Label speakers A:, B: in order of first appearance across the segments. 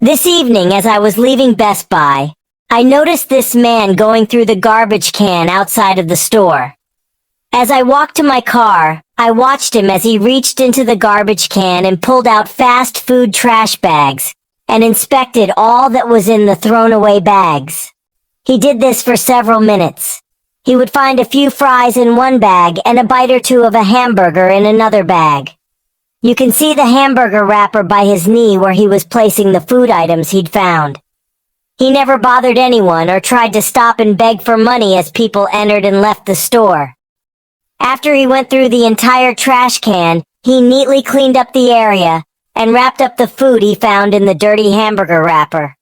A: This evening, as I was leaving Best Buy, I noticed this man going through the garbage can outside of the store. As I walked to my car, I watched him as he reached into the garbage can and pulled out fast food trash bags and inspected all that was in the thrown-away bags. He did this for several minutes. He would find a few fries in one bag and a bite or two of a hamburger in another bag. You can see the hamburger wrapper by his knee where he was placing the food items he'd found. He never bothered anyone or tried to stop and beg for money as people entered and left the store. After he went through the entire trash can, he neatly cleaned up the area and wrapped up the food he found in the dirty hamburger wrapper.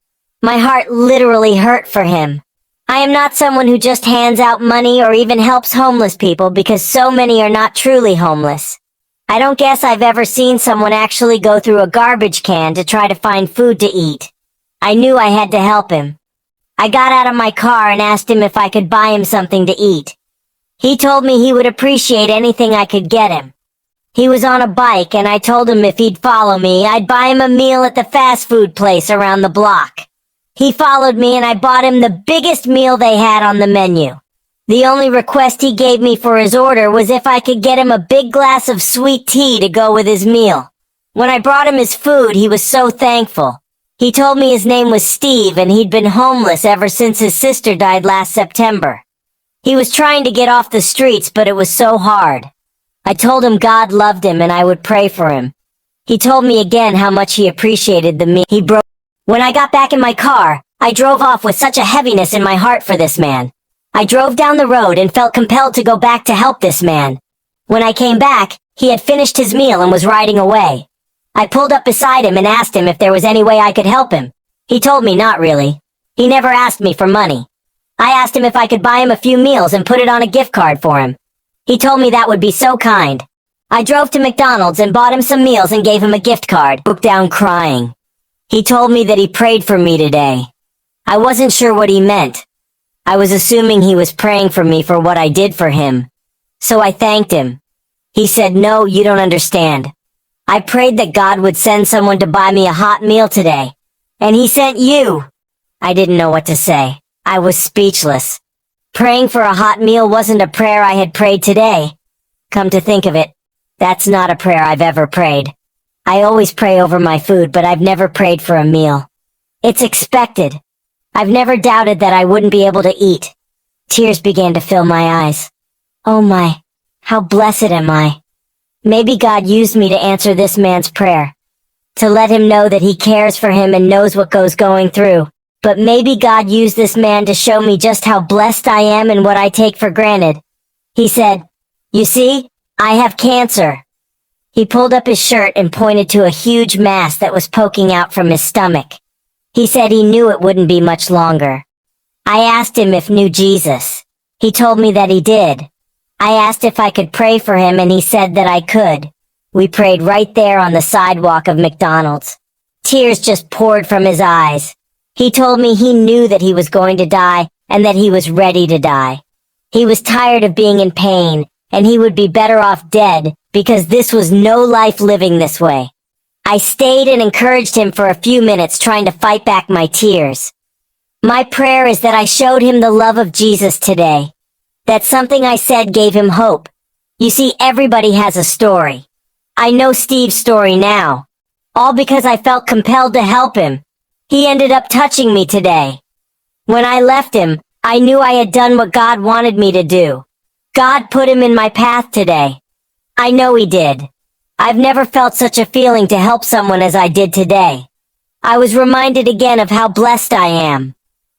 A: My heart literally hurt for him. I am not someone who just hands out money or even helps homeless people because so many are not truly homeless. I don't guess I've ever seen someone actually go through a garbage can to try to find food to eat. I knew I had to help him. I got out of my car and asked him if I could buy him something to eat. He told me he would appreciate anything I could get him. He was on a bike and I told him if he'd follow me, I'd buy him a meal at the fast food place around the block. He followed me and I bought him the biggest meal they had on the menu. The only request he gave me for his order was if I could get him a big glass of sweet tea to go with his meal. When I brought him his food, he was so thankful. He told me his name was Steve and he'd been homeless ever since his sister died last September. He was trying to get off the streets, but it was so hard. I told him God loved him and I would pray for him. He told me again how much he appreciated the meal he brought. When I got back in my car, I drove off with such a heaviness in my heart for this man. I drove down the road and felt compelled to go back to help this man. When I came back, he had finished his meal and was riding away. I pulled up beside him and asked him if there was any way I could help him. He told me not really. He never asked me for money. I asked him if I could buy him a few meals and put it on a gift card for him. He told me that would be so kind. I drove to McDonald's and bought him some meals and gave him a gift card. Broke down crying. He told me that he prayed for me today. I wasn't sure what he meant. I was assuming he was praying for me for what I did for him. So I thanked him. He said, "No, you don't understand. I prayed that God would send someone to buy me a hot meal today. And he sent you." I didn't know what to say. I was speechless. Praying for a hot meal wasn't a prayer I had prayed today. Come to think of it, that's not a prayer I've ever prayed. I always pray over my food, but I've never prayed for a meal. It's expected. I've never doubted that I wouldn't be able to eat. Tears began to fill my eyes. Oh my, how blessed am I. Maybe God used me to answer this man's prayer, to let him know that he cares for him and knows what goes going through. But maybe God used this man to show me just how blessed I am and what I take for granted. He said, "You see, I have cancer." He pulled up his shirt and pointed to a huge mass that was poking out from his stomach. He said he knew it wouldn't be much longer. I asked him if he knew Jesus. He told me that he did. I asked if I could pray for him and he said that I could. We prayed right there on the sidewalk of McDonald's. Tears just poured from his eyes. He told me he knew that he was going to die and that he was ready to die. He was tired of being in pain and he would be better off dead because this was no life living this way. I stayed and encouraged him for a few minutes trying to fight back my tears. My prayer is that I showed him the love of Jesus today. That something I said gave him hope. You see, everybody has a story. I know Steve's story now. All because I felt compelled to help him. He ended up touching me today. When I left him, I knew I had done what God wanted me to do. God put him in my path today. I know he did. I've never felt such a feeling to help someone as I did today. I was reminded again of how blessed I am.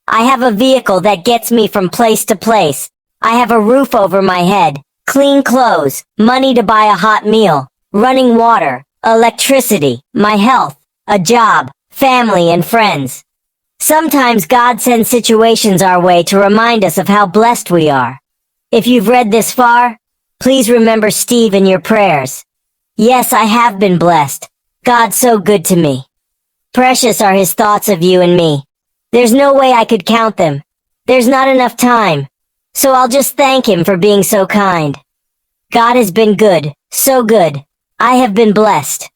A: I have a vehicle that gets me from place to place. I have a roof over my head, clean clothes, money to buy a hot meal, running water, electricity, my health, a job, family and friends. Sometimes God sends situations our way to remind us of how blessed we are. If you've read this far, please remember Steve in your prayers. Yes, I have been blessed. God's so good to me. Precious are his thoughts of you and me. There's no way I could count them. There's not enough time. So I'll just thank him for being so kind. God has been good, so good. I have been blessed.